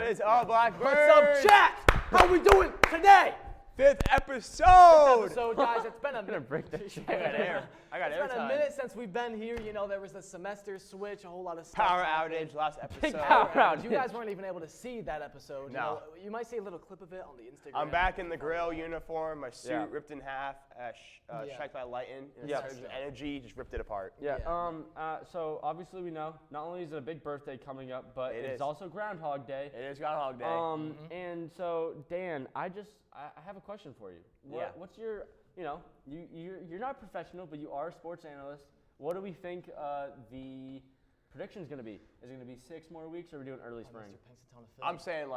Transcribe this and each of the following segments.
What is up, Blackbird? What's up, chat? How we doing today? Fifth episode. So, guys, it's been a I'm gonna break that shit. I got air. I got It's air been a time. minute since we've been here. You know, there was a semester switch, a whole lot of stuff. Power happening. outage last episode. Big power outage. You guys weren't even able to see that episode. No. You know, you might see a little clip of it on the Instagram. I'm back in the grill uniform. My suit Yeah. ripped in half, struck by lightning. And Yeah. a surge of energy just ripped it apart. Yeah. Yeah. So obviously we know not only is it a big birthday coming up, but It it's is. also Groundhog Day. It is Groundhog Day. And so Dan, I have a question for you. Yeah. What's your, you're not a professional, but you are a sports analyst. What do we think the prediction's going to be? Is it going to be 6 more weeks, or are we doing early spring? Mr. Pink's a ton of film. I'm saying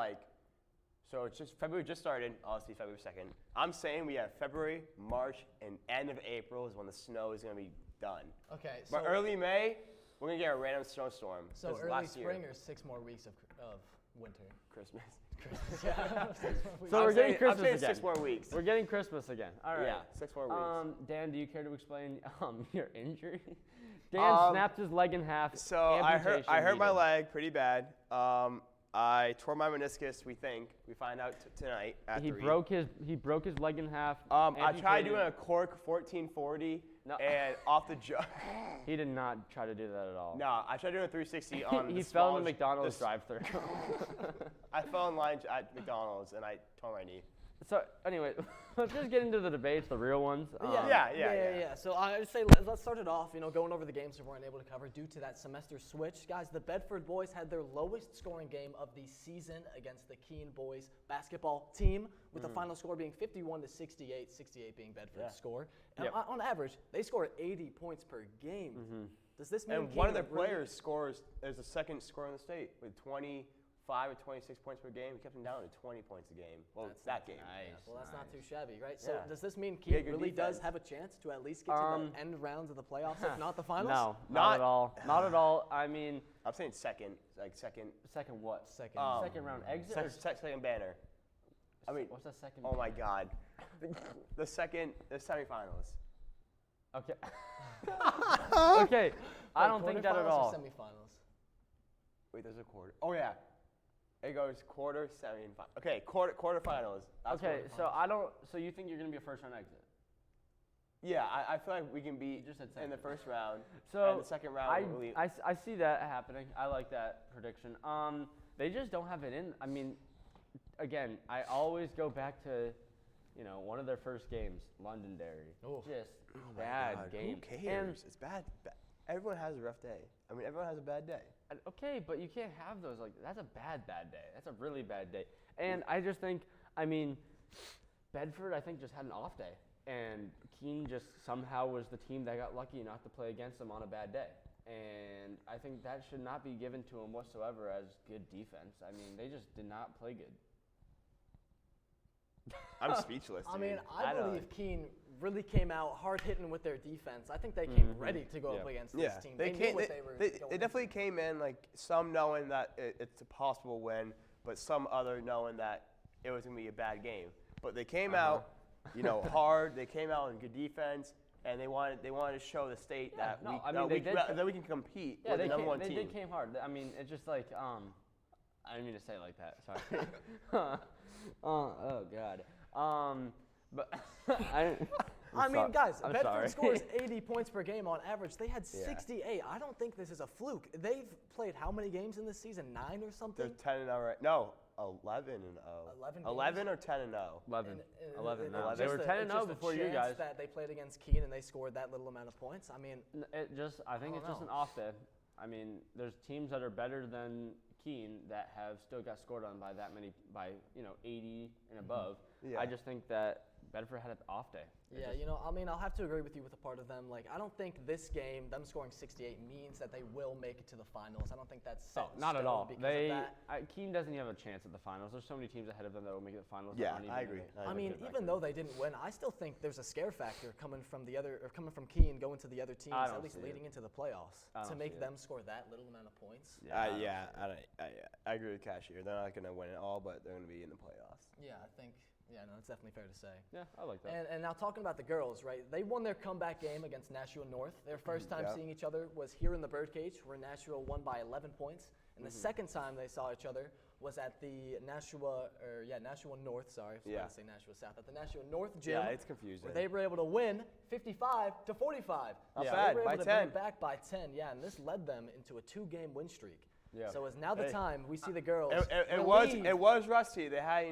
so it's just February just started. Obviously February 2nd. I'm saying we have February, March, and end of April is when the snow is gonna be done. Okay, so But early May, we're gonna get a random snowstorm. so 'cause early last spring year, or 6 more weeks of winter. Christmas. Christmas, yeah. 6 more weeks. So we're getting I'm Christmas saying again. 6 more weeks. We're getting Christmas again. All right. Yeah, 6 more weeks. Dan, do you care to explain your injury? Dan Um, snapped his leg in half. So I hurt my needed. leg pretty bad. I tore my meniscus. We find out tonight. At He 3. broke his leg in half. I tried amputated- doing a cork 1440 No. and off the jump. He did not try to do that at all. No, I tried doing a 360 on. He the fell in the smallest- McDonald's the drive-thru. I fell in line at McDonald's and I tore my knee. So anyway, let's just get into the debates, the real ones. Yeah. So I would say let's start it off. Going over the games we weren't able to cover due to that semester switch. Guys, the Bedford boys had their lowest scoring game of the season against the Keene boys basketball team, with the final score being 51-68, 68 being Bedford's score. And Yep. on average, they scored 80 points per game. Does this mean And one of their Keene really- players scores as the second scorer in the state with 25 or 26 points per game. We kept him down to 20 points a game. Well, That's that not game. nice. Well, that's not too shabby, right? So Yeah. does this mean Yeah, Keene good really does defense. have a chance to at least get to the end rounds of the playoffs, if not the finals? No, not Not- at all. Not at all. I mean, I'm saying second, second. second what? Second. Second round exit. or Second banner. I mean, what's that second? oh my God. the semifinals. Okay. Okay. I don't think that at Quarterfinals or all. Semifinals. Wait, there's a quarter. Oh yeah. It goes quarter, semifinal. Okay, quarterfinals. That's Okay, what- so I don't. So you think you're gonna be a first round exit? Yeah, I feel like we can be just said in the second. first round. So and the second round, we'll really. I see that happening. I like that prediction. They just don't have it in. I mean, again, I always go back to, one of their first games, Londonderry. Oh. Just Oh my bad God, game. Who cares? It's bad. Everyone has a rough day. I mean, everyone has a bad day. Okay, but you can't have those. That's a bad day. That's a really bad day. And I just think, Bedford, I think, just had an off day. And Keene just somehow was the team that got lucky enough to play against them on a bad day. And I think that should not be given to them whatsoever as good defense. I mean, they just did not play good. I'm speechless. I mean, dude. I don't- believe Keene really came out hard hitting with their defense. I think they came ready to go up Yeah. against Yeah, this team. they knew came. what They, they were they, going they definitely came in some knowing that it's a possible win, but some other knowing that it was gonna be a bad game. But they came out, hard. They came out in good defense, and they wanted to show the state Yeah, that no, we I mean, they did- that we can compete Yeah, with they the number one they team. did came hard. I mean, it's just like I didn't mean to say it like that. Sorry. Oh God. But I mean, guys, I'm Bedford sorry. scores 80 points per game on average. They had 68. I don't think this is a fluke. They've played how many games in this season? 9 or something? They're 10-0 right? No, 11-0. 11 11 or 10-0. 11. And 11 it- now. it's They just were a- 10 it's and 0 just a before you chance guys. that they played against Keene and they scored that little amount of points. I mean, I think I it's don't just an know. off day. I mean, there's teams that are better than Keene that have still got scored on by that many, by 80 and above. Yeah. I just think that Bedford had an off day. It yeah, just- I'll have to agree with you with a part of them. I don't think this game, them scoring 68, means that they will make it to the finals. I don't think that's set in not at stone all. because They of that. Keene doesn't even have a chance at the finals. There's so many teams ahead of them that will make it to the finals. that Yeah, aren't even I in agree. it. I I have a mean, good even record. though they didn't win, I still think there's a scare factor coming from Keene going to the other teams, I don't at least see leading it. into the playoffs, I to don't make see it. them score that little amount of points. I agree with Cashier. They're not going to win it all, but they're going to be in the playoffs. Yeah, I think. Yeah, no, it's definitely fair to say. Yeah, I like that. And now talking about the girls, right? They won their comeback game against Nashua North. Their first time Yep. seeing each other was here in the Birdcage, where Nashua won by 11 points. And the second time they saw each other was at the Nashua North. Sorry, I was Yeah. going to say Nashua South. At the Nashua North gym. Yeah, it's confusing. Where they were able to win 55-45. Not So bad, they were by able to bring 10. it back by 10. Yeah, and this led them into a 2-game win streak. Yeah. So it's now the Hey. time we see the girls. It relieve. was rusty. They had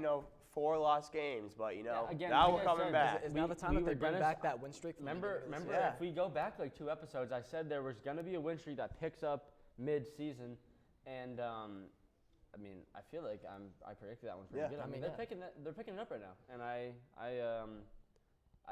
4 lost games, but Yeah, again, now like we're I coming said, back. Is now the time we that they were bring gonna back that win streak? From the Remember, beginning of the remember season? if we go back like 2 episodes, I said there was going to be a win streak that picks up mid-season, and I mean, I feel like I predicted that one pretty Yeah. good. I mean, they're yeah. picking it up right now, and I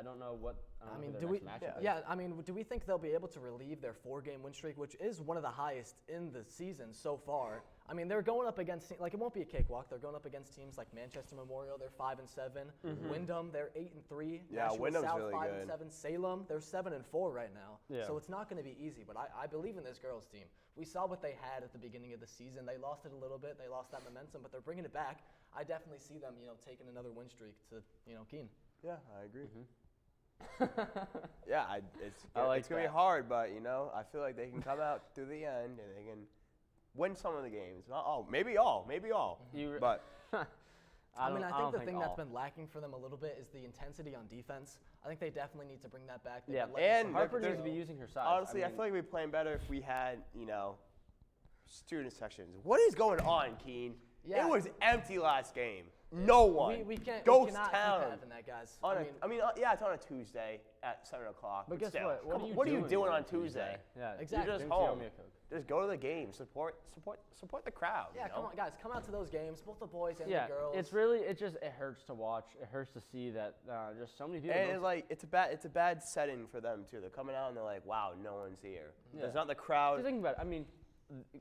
don't know what I mean, who do their we? next matchup is. Yeah, I mean, do we think they'll be able to relieve their 4-game win streak, which is one of the highest in the season so far? I mean, they're going up against it won't be a cakewalk. They're going up against teams like Manchester Memorial. They're 5-7. Wyndham, they're 8-3. Yeah, Nashua Wyndham's South, really 5-7. Salem, they're 7-4 right now. Yeah. So it's not going to be easy. But I believe in this girls team. We saw what they had at the beginning of the season. They lost it a little bit. They lost that momentum, but they're bringing it back. I definitely see them, taking another win streak to, Keene. Yeah, I agree. Mm-hmm. Yeah, I like it's gonna be that. hard, but I feel like they can come out through the end and they can win some of the games. Not all, maybe all, You- but I mean, I think don't the thing that's all. been lacking for them a little bit is the intensity on defense. I think they definitely need to bring that back. They've Yeah, been letting and some Harper guys needs to be go. using her size. honestly, I feel like we'd be playing better if we had student sections. What is going on, Keen? Yeah. It was empty last game. No one. We can't. Ghost we cannot town. keep having that, guys. Yeah, it's on a Tuesday at 7 o'clock. But guess still, what? come on, what are you doing on Tuesday? Tuesday? Yeah, Exactly. You're just Drink tea, owe home. me a Coke. Just go to the game. Support the crowd. Yeah, come on, guys. Come out to those games, both the boys and Yeah, the girls. it hurts to watch. It hurts to see that just so many people. And don't- it's a bad setting for them too. They're coming out and they're like, wow, no one's here. Yeah. There's not the crowd. Just think about it. I mean,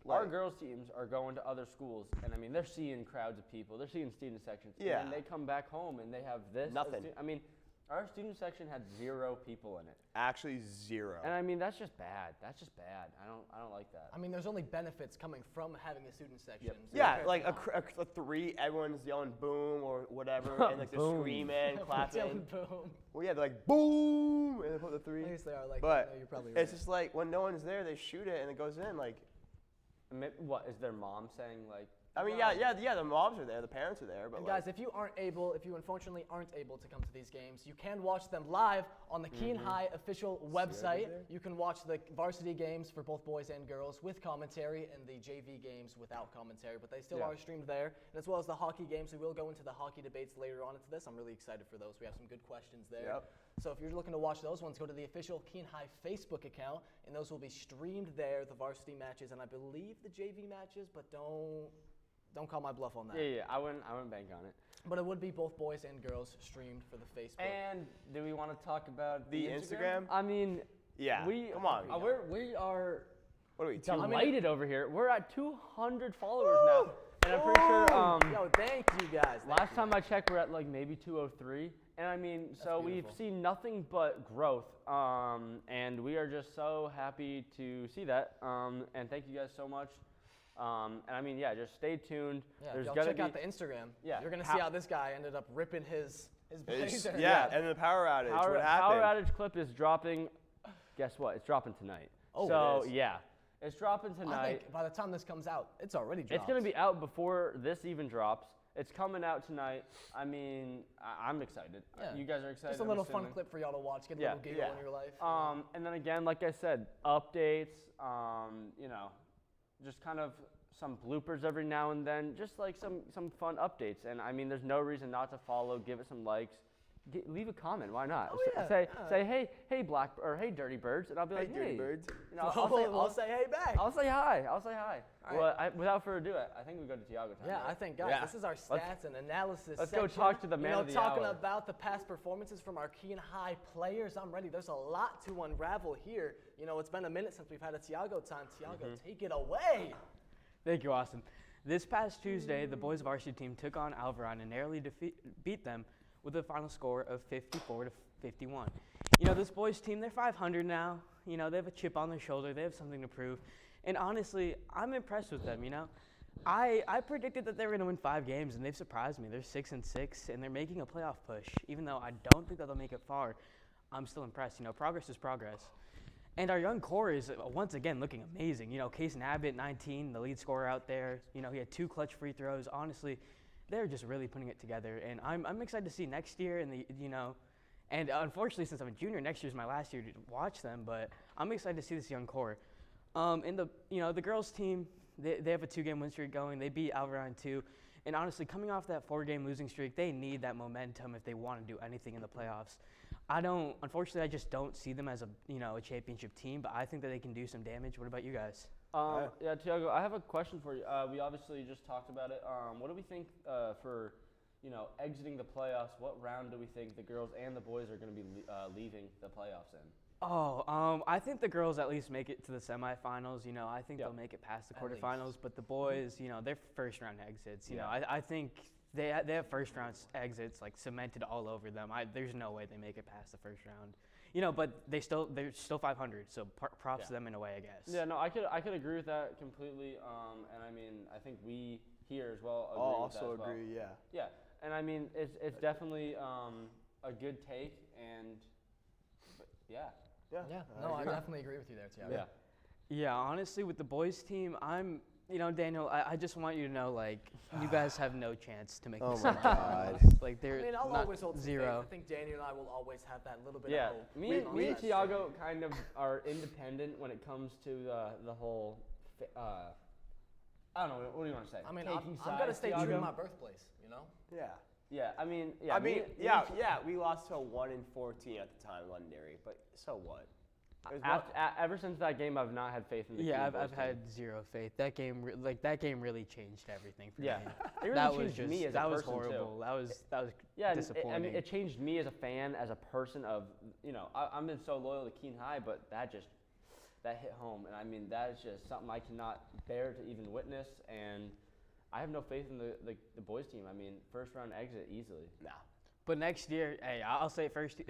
our Like- girls teams are going to other schools, and I mean, they're seeing crowds of people. They're seeing student sections. Yeah. And then they come back home and they have this. as Nothing. I mean, our student section had 0 people in it, Actually, zero. and I mean that's just bad. That's just bad. I don't like that. I mean, there's only benefits coming from having a student section. Yep. so Yeah, compared like to a 3, everyone's yelling boom or whatever, and like they're Boom. screaming, not. clapping. Boom. Well, yeah, they're like boom, and they put the 3. At least they are like. But no, you're probably it's right. just like when no one's there, they shoot it and it goes in. Like, What is their mom saying? Like, I mean, Wow. yeah, the moms are there, the parents are there, but And like, guys, if you unfortunately aren't able to come to these games, you can watch them live on the Keene High official website. there? You can watch the varsity games for both boys and girls with commentary and the JV games without commentary, but they still Yeah. are streamed there. And as well as the hockey games, we will go into the hockey debates later on into this. I'm really excited for those. We have some good questions there. Yep. So if you're looking to watch those ones, go to the official Keene High Facebook account, and those will be streamed there, the varsity matches, and I believe the JV matches, but don't call my bluff on that. yeah, I wouldn't bank on it. But it would be both boys and girls streamed for the Facebook. And do we want to talk about The Instagram? I mean, yeah, we come on. we are What are we? delighted over here. We're at 200 followers now, and I'm pretty sure. Yo, thank you guys. Thank Last you. time I checked, we're at like maybe 203, and I mean, so we've beautiful. seen nothing but growth, and we are just so happy to see that. And thank you guys so much. And I mean, yeah, just stay tuned. Yeah, There's y'all gonna check be out the Instagram. Yeah. You're gonna How- see how this guy ended up ripping his blazer. Yeah, and the power outage. what happened? power outage clip is dropping. Guess what? It's dropping tonight. Oh, so it is. yeah, it's dropping I tonight. think by the time this comes out, it's already dropped. It's gonna be out before this even drops. It's coming out tonight. I mean, I'm excited. Yeah. You guys are excited. just a I'm little fun assuming. clip for y'all to watch, get a Yeah. little giggle Yeah. in your life. And then again, like I said, updates, just kind of some bloopers every now and then, just like some fun updates. And I mean, there's no reason not to follow, give it some likes, leave a comment, why not? Oh, yeah, Say, yeah. hey, Black, or hey, Dirty Birds, and I'll be Hey, like, Dirty hey. Birds. You know, We'll say hey back. I'll say hi. I'll say hi. All Well, without further ado, I think we go to Tiago time. Yeah, right? I think, guys, Yeah. this is our stats and analysis let's go section. talk to the man of the talking hour. about the past performances from our Keene High players. I'm ready. There's a lot to unravel here. It's been a minute since we've had a Tiago time. Tiago, take it away. Thank you, Austin. This past Tuesday, the boys varsity team took on Alvarado and narrowly beat them with a final score of 54-51. This boys team, they're 500 now. They have a chip on their shoulder. They have something to prove. And honestly, I'm impressed with them, I predicted that they were going to win 5 games, and they've surprised me. They're 6-6, and they're making a playoff push. Even though I don't think that they'll make it far, I'm still impressed. Progress is progress. And our young core is once again looking amazing. You know, Case Abbott, 19, the lead scorer out there. You know, he had 2 clutch free throws. Honestly, they're just really putting it together. And I'm excited to see next year. And unfortunately, since I'm a junior, next year's my last year to watch them. But I'm excited to see this young core. And the girls team, they have a 2-game win streak going. They beat Alvarado 2. And honestly, coming off that 4-game losing streak, they need that momentum if they want to do anything in the playoffs. Unfortunately, I just don't see them as a championship team, but I think that they can do some damage. What about you guys? Yeah, Tiago, I have a question for you. We obviously just talked about it. What do we think for, exiting the playoffs? What round do we think the girls and the boys are going to be leaving the playoffs in? I think the girls at least make it to the semifinals. I think they'll make it past the quarterfinals, but the boys, they're first-round exits. I think they have first-round exits like cemented all over them. There's no way they make it past the first round. But they're still 500, so props to them in a way, I guess. Yeah, no, I could agree with that completely. And I mean, I think we here as well agree with that also as well. agree, yeah. Yeah, and I mean, it's definitely a good take, and yeah. Yeah, no, I definitely agree with you there, Tiago. Yeah, honestly, with the boys team, Daniel, I just want you to know, you guys have no chance to make Oh this my playoffs. God. I'll not always hold some zero. faith. I think Daniel and I will always have that little bit Yeah, of hope. me and Tiago kind of are independent when it comes to the whole. I don't know. What do you want to say? I'm Taking going to sides, stay true to Tiago? my birthplace, Yeah. Yeah, I mean, We lost to 1-14 at the time, Londonderry, but so what? It was Ever since that game, I've not had faith in the Yeah, Keene boys I've had zero faith. That game really changed everything for Yeah. me. It really that changed was just me as a that was person, horrible. too. That was Yeah, and disappointing. I mean, it changed me as a fan, as a person of, I've been so loyal to Keene High, but that hit home. And I mean, that is just something I cannot bear to even witness. And I have no faith in the boys team. I mean, first round exit easily. Nah. But next year, hey, I'll say it first,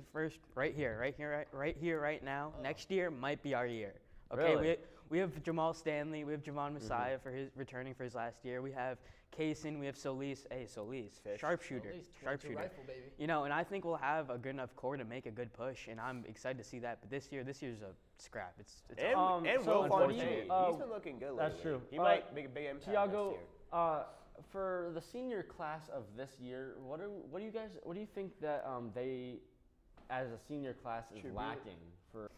right here, right now. Next year might be our year. Okay, Really? we have Jamal Stanley, we have Javon Messiah for his returning for his last year. We have Kaysen, we have Solis. Hey, Solis, Fish. sharpshooter. At least 22 Sharpshooter. rifle, baby. And I think we'll have a good enough core to make a good push, and I'm excited to see that. But this year's a scrap. It's And so Will unfortunately, Fontaine, he's been looking good lately. that's true. He might make a big impact Tiago, next year. for the senior class of this year, what do you think that they, as a senior class, is lacking for?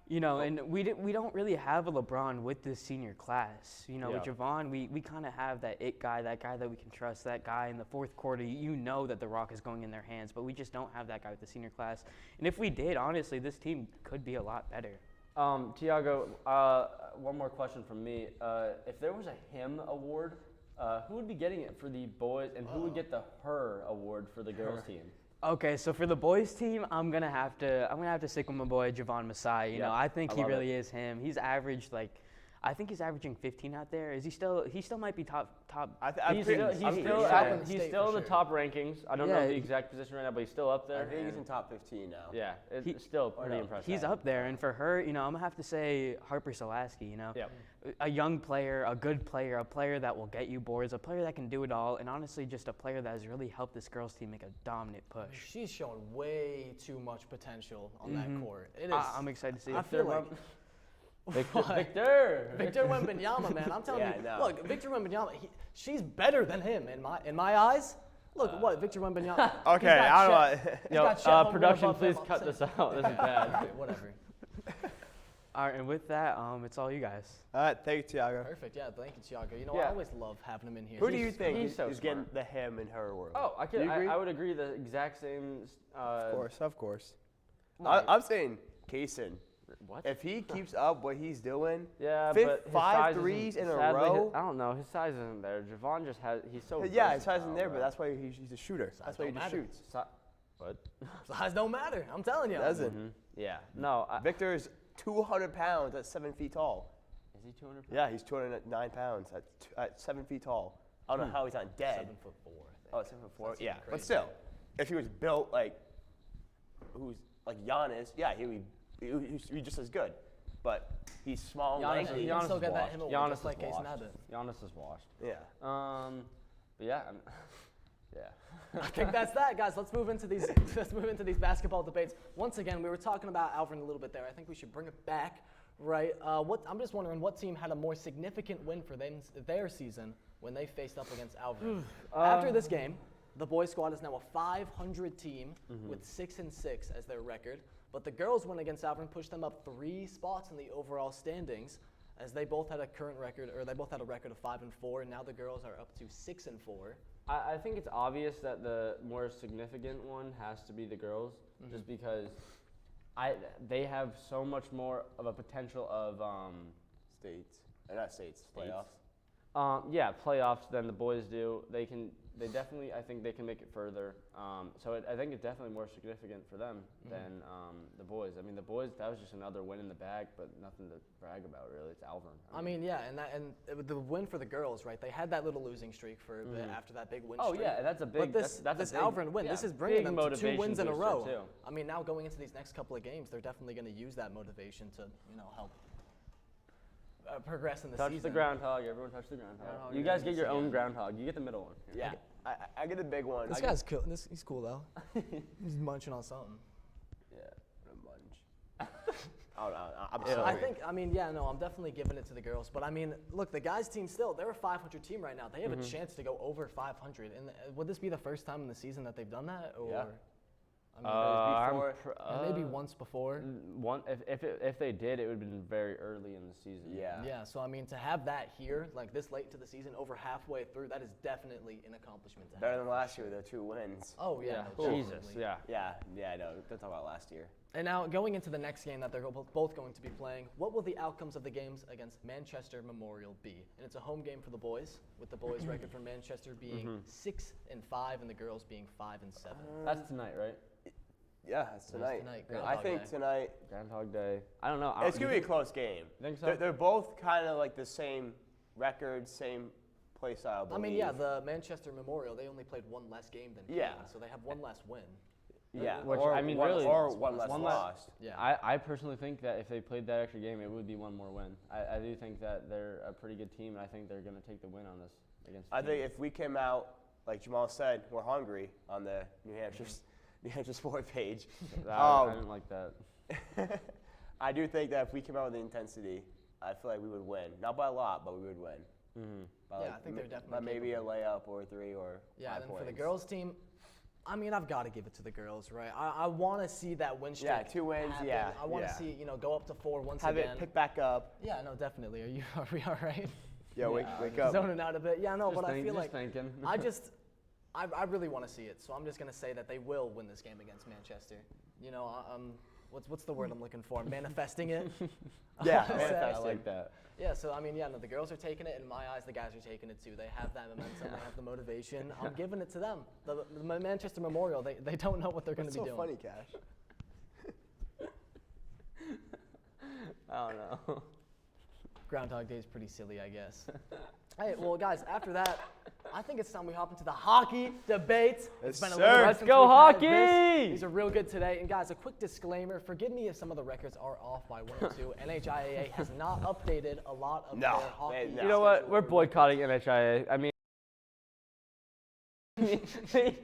And we don't really have a LeBron with this senior class. With Yeah. Javon, we kind of have that it guy, that guy that we can trust, that guy in the fourth quarter. That the rock is going in their hands, but we just don't have that guy with the senior class. And if we did, honestly, this team could be a lot better. Tiago, one more question from me. If there was a him award, who would be getting it for the boys, and who would get the her award for the girls team? Okay, so for the boys team, I'm gonna have to stick with my boy Javon Messiah. I think he love really is him. He's averaged I think he's averaging 15 out there. Is he still? He still might be top. He's still pretty in sure. the top rankings. I don't know Yeah, the exact position right now, but he's still up there. I think he's in and- top 15 now. Yeah, it's He- still pretty impressive. He's up there, and for her, I'm gonna have to say Harper Salaski. Yeah. A young player, a good player, a player that will get you boards, a player that can do it all, and honestly, just a player that has really helped this girls team make a dominant push. She's shown way too much potential on that court. It is. I'm excited to see I it. feel like Victor. Victor Wembanyama, man. I'm telling Yeah, you. no. Look, Victor Wembanyama. She's better than him in my eyes. Look, what Victor Wembanyama. Okay, he's got I don't Chet- know. he's Yo, got Chet Holmgren production, above please him. cut this out. This is bad. Okay, whatever. All right, and with that, it's all you guys. All right, thank you, Tiago. Perfect. Yeah, thank you, Tiago. I Yeah. always love having him in here. Who do you think he's is, so is getting smart. the him in her world? Oh, Do you agree? I would agree the exact same. Of course. No, I'm saying Kaysen. What? If he keeps up what he's doing, Yeah, Fifth- but his five size threes isn't- in a sadly, row? I don't know. His size isn't there. Javon just has. He's so. yeah, his size isn't versatile, there, but bro. that's why he's a shooter. That's why he don't just matter. shoots. What? size don't matter. I'm telling you. Doesn't. Mhm. Yeah. No. Victor is 200 pounds at 7 feet tall. Is he 200? Yeah, he's 209 pounds at 7 feet tall. I don't know how he's not dead. 7'4". Oh, 7'4". That's Yeah, even but crazy. still, if he was built like Giannis, yeah, he'd just as good. But he's small and Giannis lanky. is- You can still is get that washed. him award Giannis just is like Case washed. Abbott. Giannis is washed. Yeah. But yeah, Yeah. I think that's that, guys. Let's move into these. Let's move into these basketball debates. Once again, we were talking about Alvin a little bit there. I think we should bring it back, right? I'm just wondering what team had a more significant win for their season when they faced up against Alvin. After this game, the boys squad is now a 500 team with 6-6 as their record. But the girls' win against Alvin pushed them up 3 spots in the overall standings, as they both had a current record, or they both had a record of 5-4, and now the girls are up to 6-4. I think it's obvious that the more significant one has to be the girls, just because they have so much more of a potential of playoffs. Yeah, playoffs than the boys do. They definitely, I think they can make it further. I think it's definitely more significant for them than the boys. I mean, the boys, that was just another win in the bag, but nothing to brag about, really. It's Alvin. I mean, yeah, and the win for the girls, right? They had that little losing streak for a bit after that big win Oh, streak. yeah, that's a big. But this Alvin win, this is bringing them to 2 wins in a row. Too. I mean, now going into these next couple of games, they're definitely going to use that motivation to, help progress in the season. Touch the groundhog. Everyone touch the groundhog. Groundhog, you guys get your own groundhog. You get the middle one. Yeah, I get the big one. This guy's cool. He's cool though. He's munching on something. Yeah. A munch. Oh, no, I'm sorry. I'm definitely giving it to the girls. But I mean, look, the guys' team still, they're a 500 team right now. They have a chance to go over 500. And would this be the first time in the season that they've done that? Or, Yeah. Maybe once before. If they did, it would have been very early in the season. Yeah. Yeah, so I mean, to have that here, like this late into the season, over halfway through, that is definitely an accomplishment to have. Better than last year, the 2 wins. Oh, yeah. Yeah. no, Jesus. definitely. Yeah. Yeah, I know. Don't talk about last year. And now, going into the next game that they're both going to be playing, what will the outcomes of the games against Manchester Memorial be? And it's a home game for the boys, with the boys' record for Manchester being 6-5 and the girls being 5-7. That's tonight, right? Yeah, it's tonight. tonight, I Groundhog think Day. tonight Groundhog Day. I don't know. it's gonna be a close game. Think so? They're both kind of like the same record, same play style. I mean, yeah, the Manchester Memorial, they only played one less game than Yeah. Keene, so they have one less win. Yeah, Which, or I mean, one, really, or one less one loss. Yeah. I personally think that if they played that extra game, it would be one more win. I do think that they're a pretty good team, and I think they're going to take the win on this against. I Keene. think if we came out like Jamal said, we're hungry on the New Hampshire Sport page. I didn't like that. I do think that if we came out with the intensity, I feel like we would win. Not by a lot, but we would win. Mm-hmm. By Yeah, like I think they're definitely by maybe a capable. layup or 3 or Yeah, 5 and then points. for the girls' team, I mean, I've got to give it to the girls, right? I want to see that win streak. Yeah, 2 wins. happen. Yeah, I want to yeah. see, go up to 4 once Have again. it pick back up. Yeah, no, definitely. Are we all right? Yeah, wake up. Zoning out a bit. Yeah, no, but I feel like thinking. I really want to see it. So I'm just gonna say that they will win this game against Manchester. What's the word I'm looking for? Manifesting it. Yeah, I I like that. Yeah, so I mean, yeah, no, the girls are taking it. In my eyes, the guys are taking it too. They have that momentum. They have the motivation. I'm giving it to them. The Manchester Memorial, they don't know what they're going to That's be so doing. funny, Cash. I don't know. Groundhog Day is pretty silly, I guess. Hey, well, guys, after that, I think it's time we hop into the hockey debates. Yes, It's been a sir. little while Let's since go we've had hockey! this. These are real good today. And guys, a quick disclaimer. Forgive me if some of the records are off by 1 or 2. NHIAA has not updated a lot of No, their hockey. no. You know what? schedule We're or boycotting NHIA. I mean, they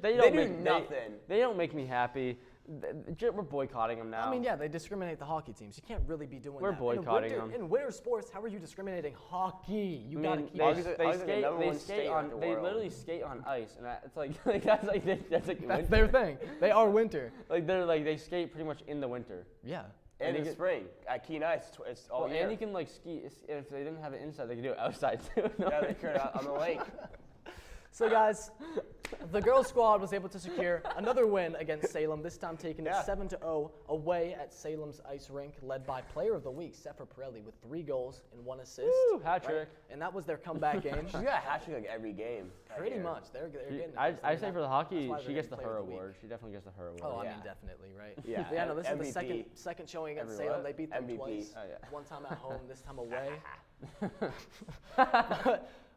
They don't do make nothing. They don't make me happy. We're boycotting them now. I mean, yeah, they discriminate the hockey teams. You can't really be doing We're that. boycotting in winter, them. In winter sports, how are you discriminating hockey? You I gotta mean, keep they, August- they August is the skate. number They one skate state on. in the They world. literally skate on ice, and it's like that's like That's winter. their thing. They are winter. Like they skate pretty much in the winter. Yeah. And And in you the spring at Keen Ice, it's all Well, year. and you can like ski. If they didn't have it inside, they could do it outside too. Yeah, they could on the lake. So, guys, the girls' squad was able to secure another win against Salem, this time taking it Yeah. 7-0 away at Salem's ice rink, led by Player of the Week, Sefer Pirelli, with 3 goals and 1 assist. Woo, hat trick. And that was their comeback game. She's got a hat trick like every game. out Pretty here. much. They're getting it. I say for the hockey, why she they're gets the getting her Player of the Week. award. She definitely gets the her award. Oh, I Yeah. mean, definitely, right? Yeah, But yeah, no, this is the MVP. second showing against Every Salem. what? They beat them MVP. twice. Oh, yeah. One time at home, this time away.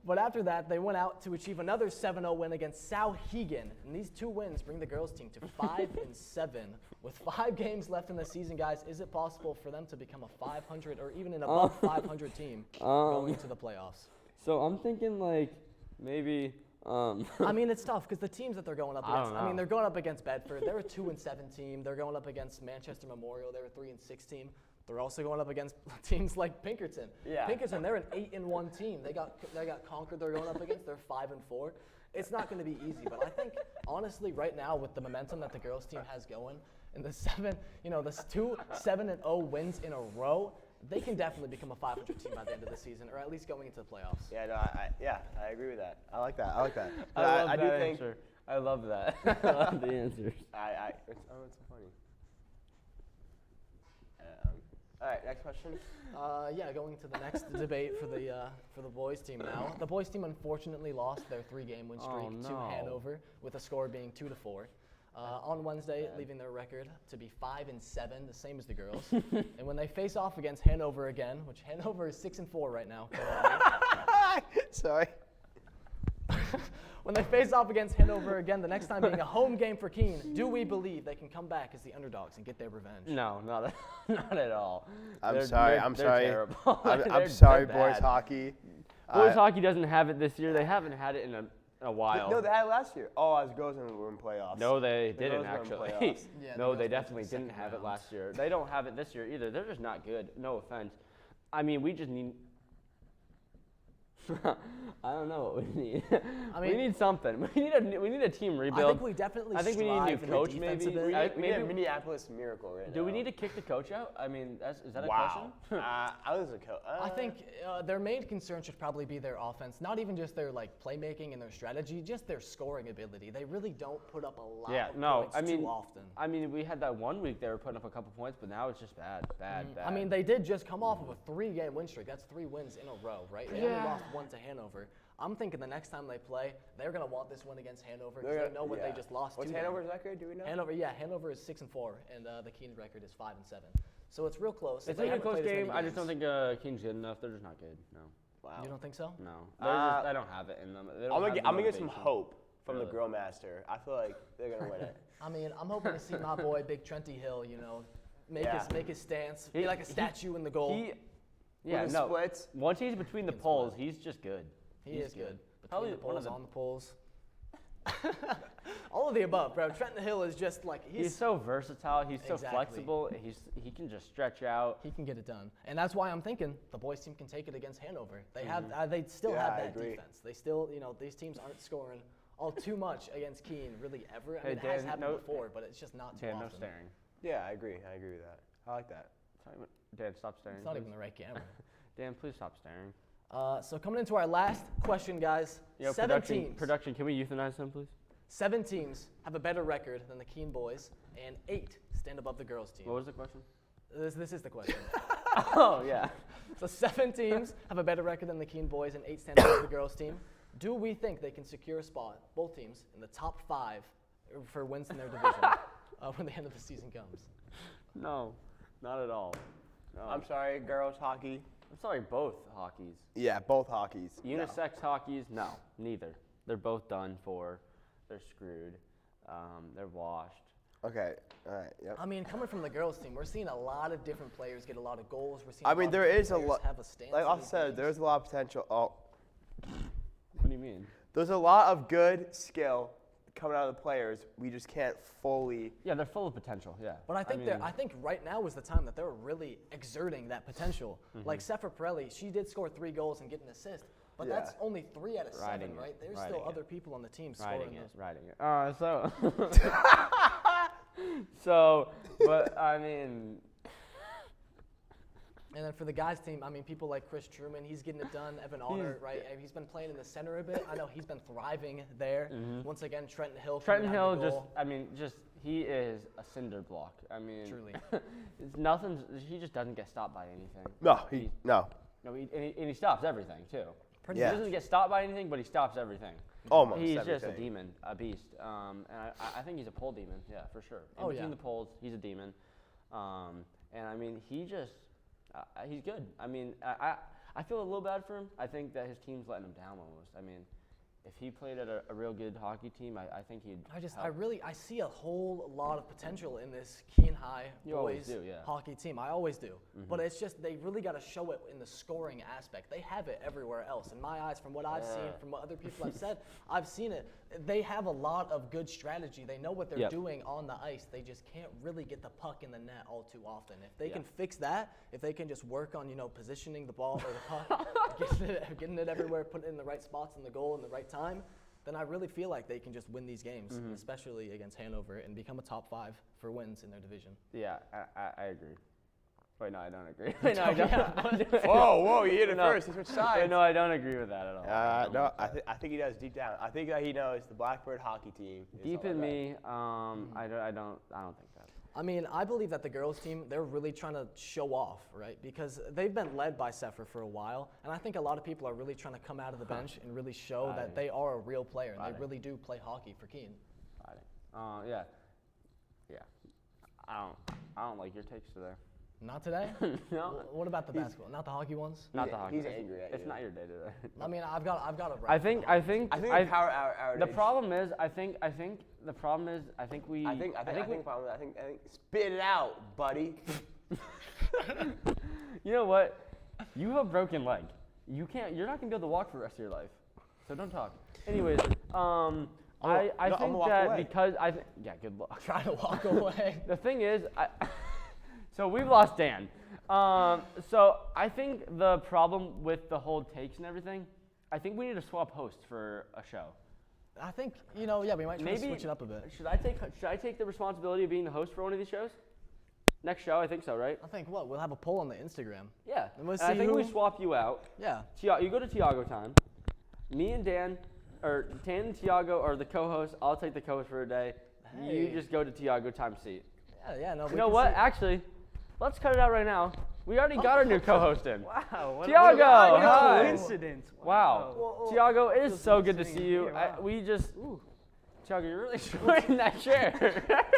But after that, they went out to achieve another 7-0 win against Sauhegan. And these 2 wins bring the girls' team to 5-7. With 5 games left in the season, guys, is it possible for them to become a 500 or even an above 500 team going to the playoffs? So I'm thinking like maybe I mean, it's tough because the teams that they're going up I don't against. I mean, know. they're going up against Bedford. They're a 2-7 team. They're going up against Manchester Memorial. They're a 3-6 team. They're also going up against teams like Pinkerton. Yeah. Pinkerton, they're an 8-1 team. They got Concord. They're going up against. They're 5-4. It's not going to be easy, but I think honestly, right now with the momentum that the girls team has going, and the 2 7-0 wins in a row, they can definitely become a 500 team by the end of the season, or at least going into the playoffs. Yeah, no, I agree with that. I like that. I like that. I But love I that do think answer. I love that. I love the answers. it's so funny. All right, next question. Yeah, going to the next debate for the boys team now. The boys team unfortunately lost their 3-game win streak Oh, to no. Hanover, with a score being 2-4. On Wednesday, leaving their record to be 5-7, the same as the girls. And when they face off against Hanover again, which Hanover is 6-4 right now. Sorry. When they face off against Hanover again, the next time being a home game for Keene, do we believe they can come back as the underdogs and get their revenge? No, not at all. I'm They're- sorry. they're- I'm they're sorry. terrible. I'm They're sorry, bad. boys hockey. Boys hockey doesn't have it this year. They haven't had it in a while. No, they had it last year. Oh, as girls were in playoffs. No, they The didn't girls were in actually. playoffs. Yeah, the No, girls they went to definitely the didn't second have it round. last year. They don't have it this year either. They're just not good. No offense. I mean, we just need. I don't know what we need. I we mean- need something. We need a team I rebuild. think we definitely I think we need a new strive in the coach, defense maybe. a bit. We I- need a maybe- Minneapolis miracle right now. Do we need to kick the coach out? I mean, is that a Wow. question? I was a coach. I think their main concern should probably be their offense, not even just their playmaking and their strategy, just their scoring ability. They really don't put up a lot Yeah, of no. points I mean, too often. I mean, we had that one week they were putting up a couple points, but now it's just bad. I mean, they did just come off of a 3-game win streak. That's 3 wins in a row, right? They only Yeah. lost 1 to Hanover. I'm thinking the next time they play, they're going to want this win against Hanover They're because gonna- they know what they yeah. just lost What's to them. Hanover's record? Do we know? Hanover is 6-4, and the Keene record is 5-7. So it's real close. it's They like a haven't close played as many game. I just don't games. think King's good enough. They're just not good. No. Wow. You don't think so? No. Uh, They don't have it in them. They I'm don't gonna have get, the some motivation. hope from Really. the Girl Master. I feel like they're gonna win it. I mean, I'm hoping to see my boy Big Trenty Hill, make Yeah. make his stance, be like a statue in the goal. Yeah, With the no. splits. Once he's between the Against poles, what? he's just good. He He's is good. Between Probably the one of poles, the- on the poles. All of the above, bro. Trenton Hill is just He's so versatile. He's so Exactly. flexible. He can just stretch out. he can get it done, and that's why I'm thinking the boys team can take it against Hanover. They have, they still Yeah, have I that agree. defense. They still, these teams aren't scoring all too much against Keene, really ever. I Hey, mean, it has Dan, happened no- before, but it's just not too Dan, no often. staring. Yeah, I agree. I agree with that. I like that. Dan, stop staring. It's not please. even the right camera. Dan, please stop staring. So coming into our last question, guys. Yo, 7 teams. production, can we euthanize him, please? 7 teams have a better record than the Keene boys, and 8 stand above the girls team. What was the question? This is the question. Oh, yeah. So 7 teams have a better record than the Keene boys, and 8 stand above the girls team. Do we think they can secure a spot, both teams, in the top 5 for wins in their division when the end of the season comes? No, not at all. No. I'm sorry, girls hockey. I'm sorry, both hockeys. Yeah, both hockeys. Unisex hockeys, no, neither. They're both done for. They're screwed. They're washed. Okay. All right. Yep. I mean, coming from the girls team, we're seeing a lot of different players get a lot of goals. We're seeing I a mean, lot there of different is a players lot. have a stance Like in I these said, games. there's a lot of potential. Oh, What do you mean? there's a lot of good skill coming out of the players. We just can't fully. Yeah, they're full of potential. Yeah. But I think I think right now is the time that they're really exerting that potential. Mm-hmm. Like Sephra Pirelli, she did score 3 goals and get an assist, but Yeah. that's only 3 out of 7, Riding it, right? There's riding still it. other people on the team Riding scoring it, those. riding it. But I mean, And then for the guys team, I mean, people like Chris Truman, he's getting it done. Evan Honor, right? He's been playing in the center a bit. I know he's been thriving there. Once again, Trenton Hill. Trenton coming Hill behind the just, goal. he is a cinder block. I mean, Truly. it's nothing. He just doesn't get stopped by anything. No, He- no. No, and he stops everything too. Pretty Yeah. He doesn't get stopped by anything, but he stops everything. Almost He's just a everything. demon, a beast. And I think he's a pole demon, yeah, for sure. In Oh, between yeah. the poles, he's a demon. And I mean, he's good. I mean, I feel a little bad for him. I think that his team's letting him down almost. I mean, if he played at a real good hockey team, I think he'd. I see a whole lot of potential in this Keene High You always boys do, yeah. hockey team. I always do. But it's just they really got to show it in the scoring aspect. They have it everywhere else. In my eyes, from what I've seen, from what other people have said, I've seen it. They have a lot of good strategy. They know what they're Yep. doing on the ice. They just can't really get the puck in the net all too often. If they Yeah. can fix that, if they can just work on, positioning the ball or the puck, getting it everywhere, putting it in the right spots in the goal in the right time, then I really feel like they can just win these games, especially against Hanover, and become a top 5 for wins in their division. Yeah, I agree. Wait, no, I don't agree. Wait, no, I don't. Whoa, you hit it No. first. You switched sides. Wait, no, I don't agree with that at all. No, I think he does deep down. I think that he knows the Blackbird hockey team. is Deep all in that. me, I don't think that. I mean, I believe that the girls team, they're really trying to show off, right? Because they've been led by Sefer for a while, and I think a lot of people are really trying to come out of the bench and really show that they are a real player, and they really do play hockey for Keene. Yeah. I don't like your takes today. Not today? No, What about the basketball? Not the hockey ones? not the hockey. He's angry at It's you. not your day today. I mean, I've got a right. I think I think the power outage. the problem is I think the problem is I think spit it out, buddy. you know what? You have a broken leg. You're not gonna be able to walk for the rest of your life. So don't talk. Anyways, I I'm think walk that away. because yeah, good luck. Trying to walk away. The thing is, so we've lost Dan. So I think the problem with the whole takes and everything, I think we need to swap hosts for a show. I think, we might try to switch it up a bit. Should I take the responsibility of being the host for one of these shows? Next show, I think so, right? I think we'll have a poll on the Instagram. Yeah. And we'll I see think we who- swap you out. Yeah. You go to Tiago time. Me and Dan, or Dan and Tiago are the co-hosts. I'll take the co-host for a day. You Hey. just go to Tiago time seat. Yeah, no. You know what? Actually, let's cut it out right now. We already got our new co-host in. Wow. What Tiago, what a hi. coincidence. Wow. Well, Tiago, it is feels so good good to sitting see you. here, wow. Tiago, you're really short in that chair.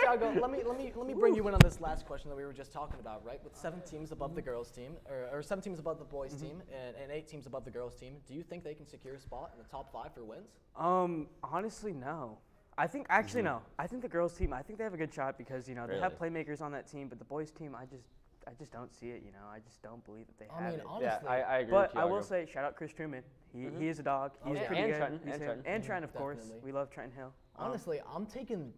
Tiago, let me bring you in on this last question that we were just talking about, right? With 7 teams above the girls' team, or 7 teams above the boys' team, and 8 teams above the girls' team, do you think they can secure a spot in the top 5 for wins? Honestly, no. I think no. I think the girls team. I think they have a good shot because they have playmakers on that team, but the boys team, I just don't see it. I just don't believe that they have I mean, it. honestly, I agree But with I Tiago. will say, shout out Chris Truman. He is a dog. He's yeah. pretty And good. Trenton, He's and him. Trenton. And Trenton, of course. Definitely. We love Trenton Hill. honestly, I'm taking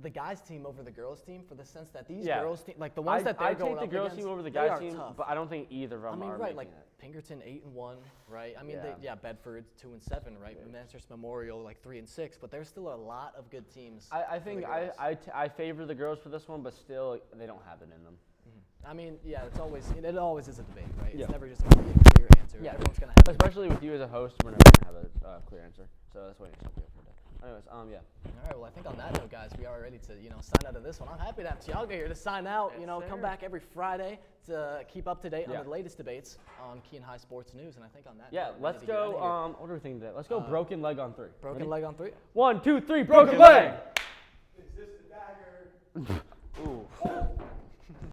the guys' team over the girls' team for the sense that these Yeah. girls' team, like the ones that they're I going take the up girls against, team over the they guys are team, tough. but I don't think either of them I mean, are right, making like it. Pinkerton 8-1, right? I mean, Yeah. Bedford 2-7, right? Manchester Memorial like 3-6, but there's still a lot of good teams. I for think the girls. I favor the girls for this one, but still they don't have it in them. I mean, yeah, it always is a debate, right? Yeah. It's never just going to be a clear answer. Yeah. Everyone's going to have. Especially with you as a host, we're never gonna have a clear answer. So that's why you stop here for a day. Anyways, yeah. All right. Well, I think on that note, guys, we are ready to sign out of this one. I'm happy to have Tiago here to sign out. Yes, Come sir. back every Friday to keep up to date Yeah. on the latest debates on Keene High Sports News. And I think on that. Yeah, note, we're let's ready to get out go. of here. What are we thinking today? Let's go broken leg on 3. Broken Ready? leg on 3. 1, 2, 3, broken leg. Is this the dagger?